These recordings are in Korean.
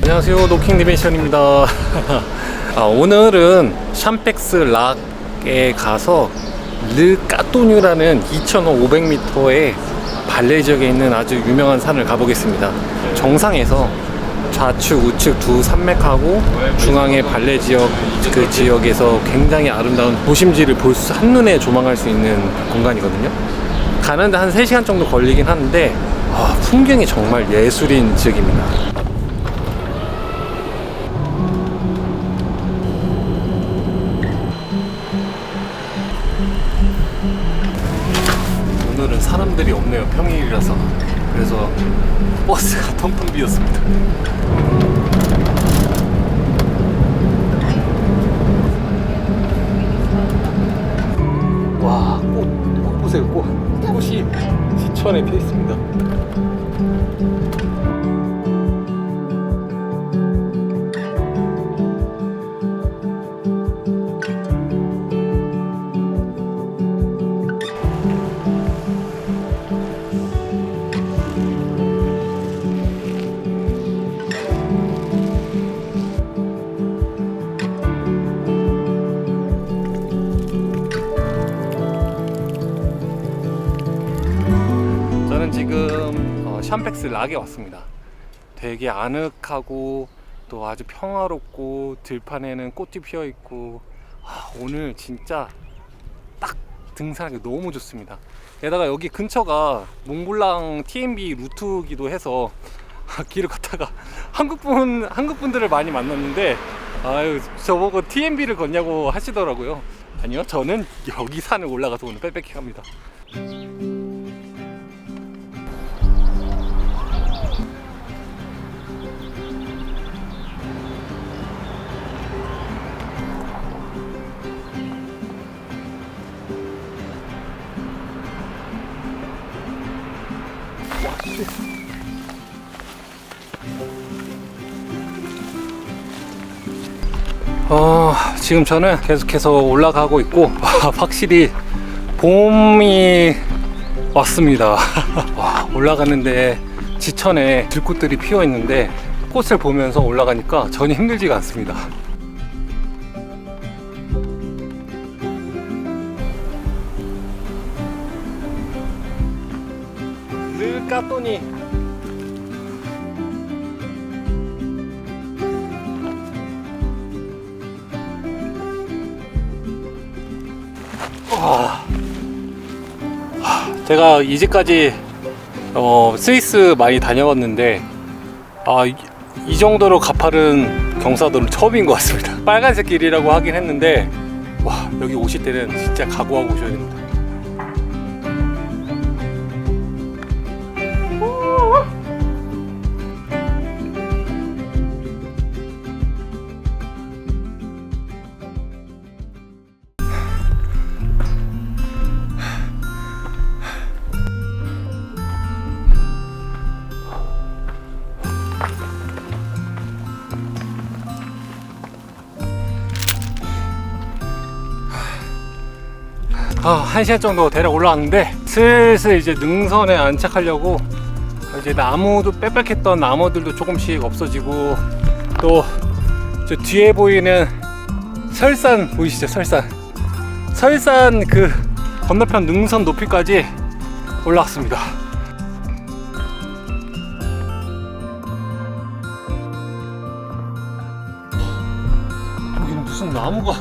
안녕하세요, 노킹 리메이션입니다. 오늘은 샴펙스 락에 가서 르까또뉴라는 2,500m의 발레 지역에 있는 아주 유명한 산을 가보겠습니다. 정상에서 좌측 우측 두 산맥하고 중앙의 발레 지역, 그 지역에서 굉장히 아름다운 도심지를 한눈에 조망할 수 있는 공간이거든요. 가는데 한 3시간 정도 걸리긴 하는데 풍경이 정말 예술인 지역입니다. 오늘은 사람들이 없네요. 평일이라서. 그래서 버스가 텅텅 비었습니다. 와, 꽃 보세요. 꽃이 지천에 피어 있습니다. 지금 샴펙스 락에 왔습니다. 되게 아늑하고 또 아주 평화롭고 들판에는 꽃이 피어 있고 오늘 진짜 딱 등산하기 너무 좋습니다. 게다가 여기 근처가 몽블랑 TMB 루트기도 해서 길을 걷다가 한국 분들을 많이 만났는데 저보고 TMB를 걷냐고 하시더라고요. 아니요, 저는 여기 산을 올라가서 오늘 빽빽히 갑니다. 지금 저는 계속해서 올라가고 있고 확실히 봄이 왔습니다. 올라가는데 지천에 들꽃들이 피어 있는데 꽃을 보면서 올라가니까 전혀 힘들지가 않습니다. 르까또니 제가 이제까지 스위스 많이 다녀왔는데 이 정도로 가파른 경사도는 처음인 것 같습니다. 빨간색 길이라고 하긴 했는데 여기 오실 때는 진짜 각오하고 오셔야 됩니다. 한 시간 정도 대략 올라왔는데 슬슬 이제 능선에 안착하려고 이제 나무도 빽빽했던 나무들도 조금씩 없어지고 또 저 뒤에 보이는 설산 보이시죠? 설산 그 건너편 능선 높이까지 올라왔습니다. 여기는 무슨 나무가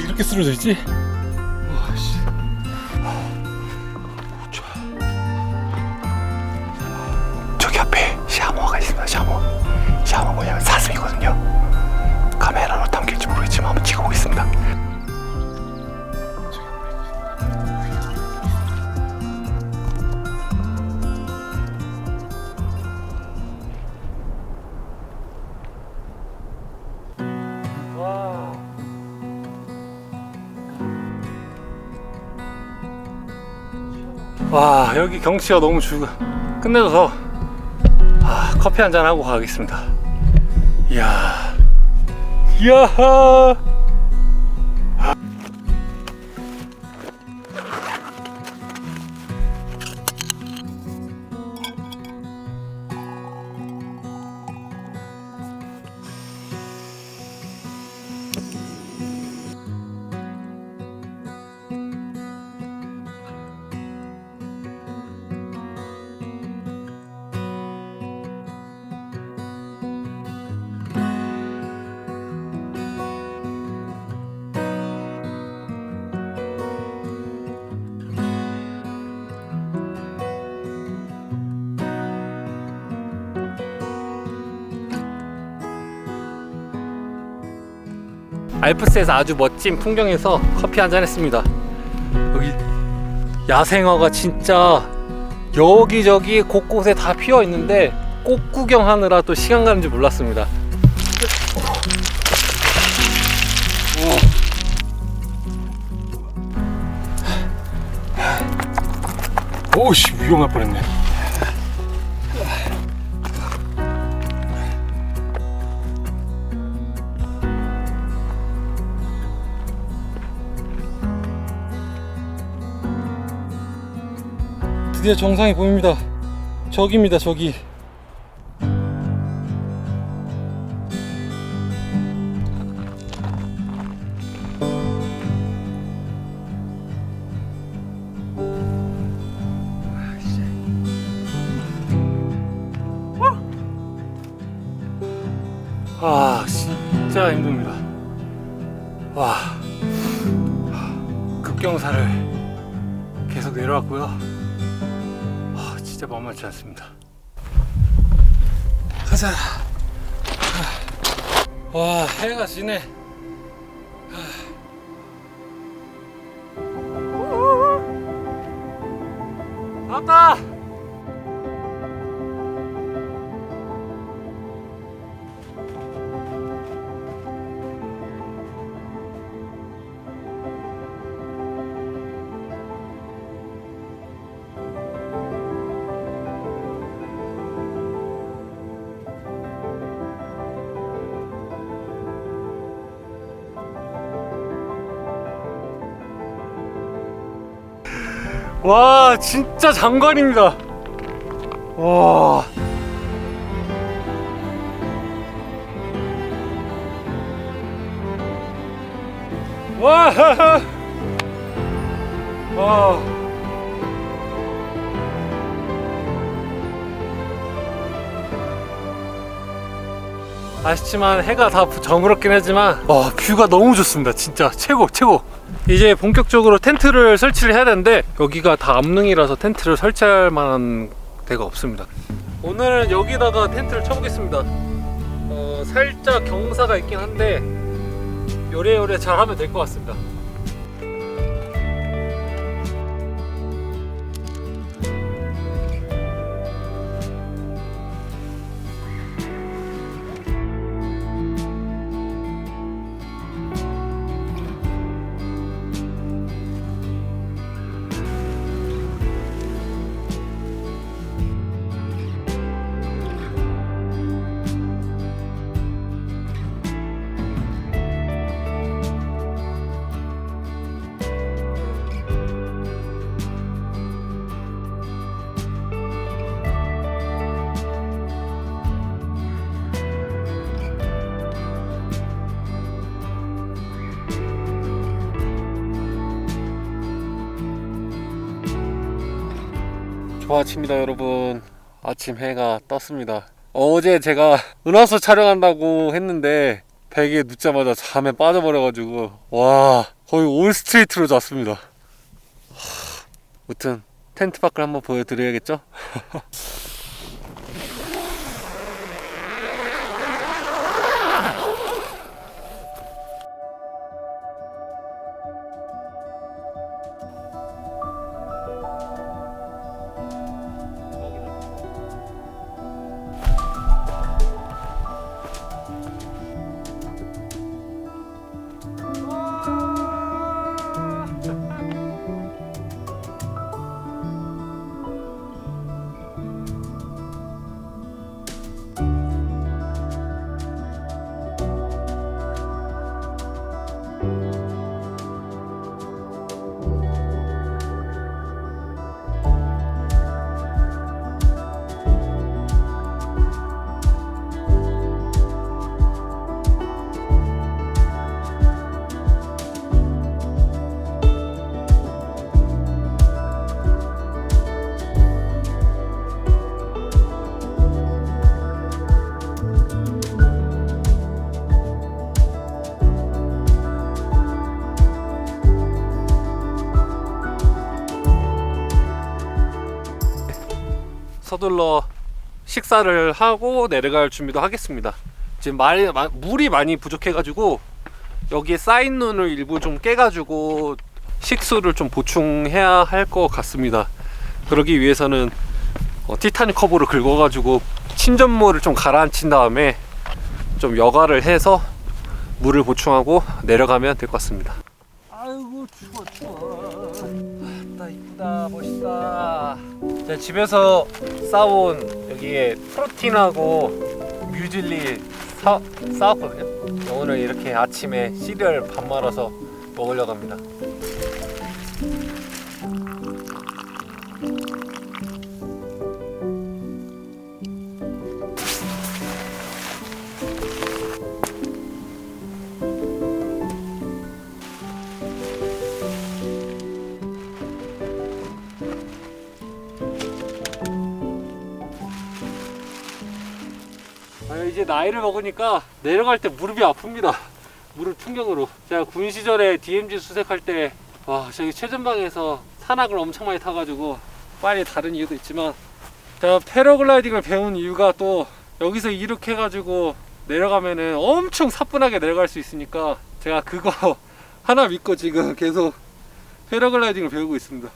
이렇게 쓰러져 있지? 저기 앞에 샤머가 있습니다. 샤머 모양은 사슴이거든요. 카메라로 담길지 모르겠지만 한번 찍어보겠습니다. 와, 여기 경치가 너무 끝내줘서 커피 한잔 하고 가겠습니다. 이야. 알프스에서 아주 멋진 풍경에서 커피 한잔 했습니다. 여기 야생화가 진짜 여기저기 곳곳에 다 피어 있는데 꽃 구경하느라 또 시간 가는 줄 몰랐습니다. 오씨, 위험할 뻔했네. 드디어 정상이 보입니다. 저기입니다, 저기. 아, 진짜 힘듭니다. 와, 급경사를 계속 내려왔고요. 아, 진짜 만만치 않습니다. 가자. 와, 해가 지네. 나왔다. 와, 진짜 장관입니다. 와. 와. 와. 아쉽지만 해가 다 저물었긴 하지만 뷰가 너무 좋습니다. 진짜 최고. 이제 본격적으로 텐트를 설치를 해야 되는데 여기가 다 암릉이라서 텐트를 설치할 만한 데가 없습니다. 오늘은 여기다가 텐트를 쳐보겠습니다. 살짝 경사가 있긴 한데 요래요래 잘 하면 될 것 같습니다. 아침입니다, 여러분. 아침 해가 떴습니다. 어제 제가 은하수 촬영한다고 했는데 베개에 눕자마자 잠에 빠져버려가지고 와, 거의 올 스트레이트로 잤습니다. 아무튼 텐트 밖을 한번 보여드려야겠죠? 서둘러 식사를 하고 내려갈 준비도 하겠습니다. 지금 물이 많이 부족해 가지고 여기에 쌓인 눈을 일부 좀 깨가지고 식수를 좀 보충해야 할 것 같습니다. 그러기 위해서는 티타늄 커브를 긁어가지고 침전물을 좀 가라앉힌 다음에 좀 여과를 해서 물을 보충하고 내려가면 될 것 같습니다. 아이고 추워. 이쁘다 멋있다. 제가 집에서 싸온 여기에 프로틴하고 뮤즐리 싸왔거든요. 오늘 이렇게 아침에 시리얼 밥 말아서 먹으려고 합니다. 이제 나이를 먹으니까 내려갈 때 무릎이 아픕니다. 무릎 충격으로. 제가 군 시절에 DMZ 수색할 때 저기 최전방에서 산악을 엄청 많이 타가지고 빨리 다른 이유도 있지만 제가 패러글라이딩을 배운 이유가 또 여기서 이렇게 해가지고 내려가면은 엄청 사뿐하게 내려갈 수 있으니까 제가 그거 하나 믿고 지금 계속 패러글라이딩을 배우고 있습니다.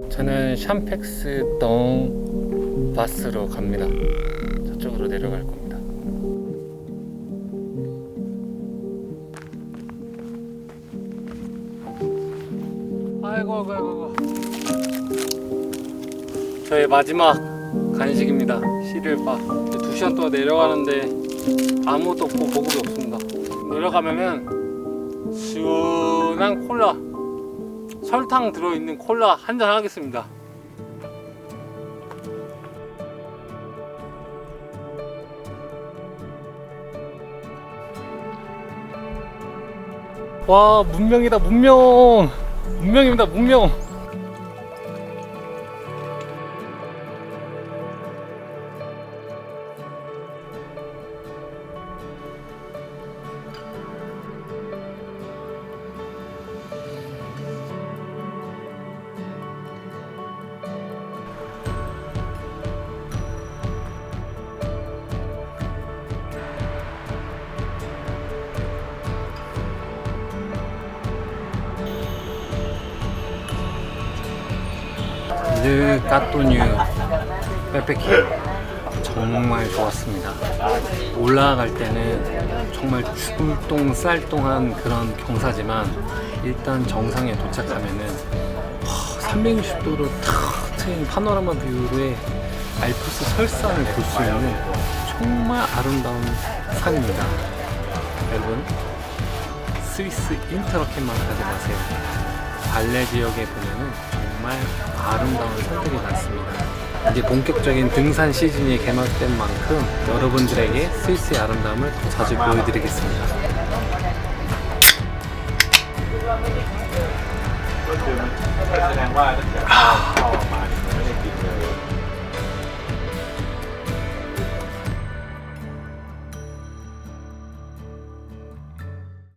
저는 샴펙스 덩 바스로 갑니다. 저쪽으로 내려갈 겁니다. 아이고. 저의 마지막 간식입니다. 시리얼바. 2시간 동안 내려가는데 아무것도 없고 보급이 없습니다. 내려가면은 시원한 콜라, 설탕 들어있는 콜라 한잔 하겠습니다. 와, 문명이다. 문명입니다. 문명. 르 까또뉴 백패킹 정말 좋았습니다. 올라갈 때는 정말 죽을 똥 쌀똥한 그런 경사지만 일단 정상에 도착하면은 360도로 탁 트인 파노라마 뷰의 알프스 설산을 볼 수 있는 정말 아름다운 산입니다. 여러분, 스위스 인터라켄만 가지 마세요. 발레 지역에 보면은 정말 아름다운 산들이 많습니다. 이제 본격적인 등산 시즌이 개막된 만큼 여러분들에게 스위스의 아름다움을 더 자주 보여드리겠습니다.